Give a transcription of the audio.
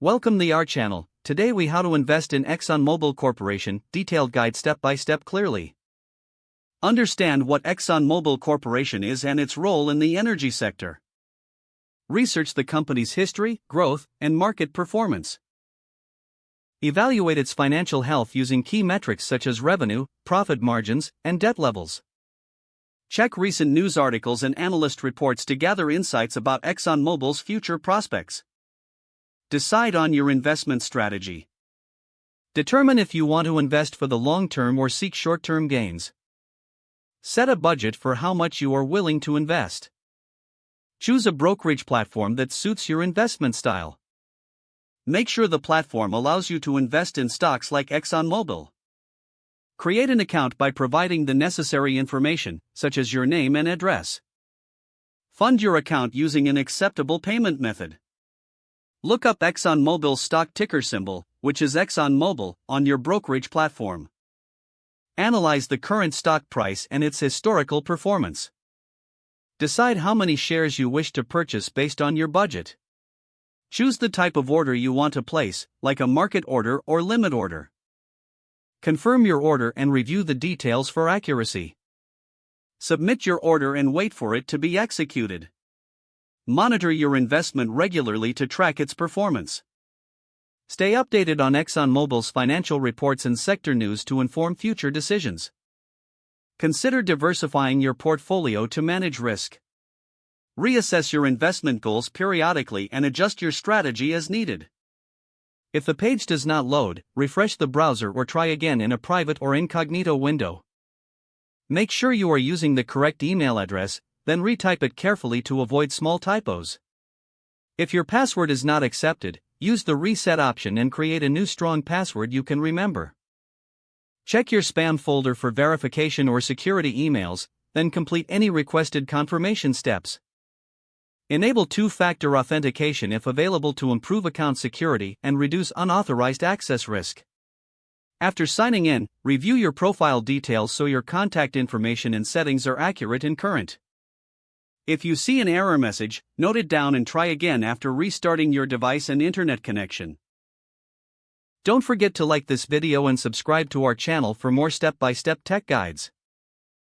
Welcome to our channel. Today we how to invest in ExxonMobil Corporation, detailed guide step by step clearly. Understand what ExxonMobil Corporation is and its role in the energy sector. Research the company's history, growth, and market performance. Evaluate its financial health using key metrics such as revenue, profit margins, and debt levels. Check recent news articles and analyst reports to gather insights about ExxonMobil's future prospects. Decide on your investment strategy. Determine if you want to invest for the long term or seek short term gains. Set a budget for how much you are willing to invest. Choose a brokerage platform that suits your investment style. Make sure the platform allows you to invest in stocks like ExxonMobil. Create an account by providing the necessary information, such as your name and address. Fund your account using an acceptable payment method. Look up ExxonMobil's stock ticker symbol, which is ExxonMobil, on your brokerage platform. Analyze the current stock price and its historical performance. Decide how many shares you wish to purchase based on your budget. Choose the type of order you want to place, like a market order or limit order. Confirm your order and review the details for accuracy. Submit your order and wait for it to be executed. Monitor your investment regularly to track its performance. Stay updated on ExxonMobil's financial reports and sector news to inform future decisions. Consider diversifying your portfolio to manage risk. Reassess your investment goals periodically and adjust your strategy as needed. If the page does not load, refresh the browser or try again in a private or incognito window. Make sure you are using the correct email address, then retype it carefully to avoid small typos. If your password is not accepted, use the reset option and create a new strong password you can remember. Check your spam folder for verification or security emails, then complete any requested confirmation steps. Enable two-factor authentication if available to improve account security and reduce unauthorized access risk. After signing in, review your profile details so your contact information and settings are accurate and current. If you see an error message, note it down and try again after restarting your device and internet connection. Don't forget to like this video and subscribe to our channel for more step-by-step tech guides.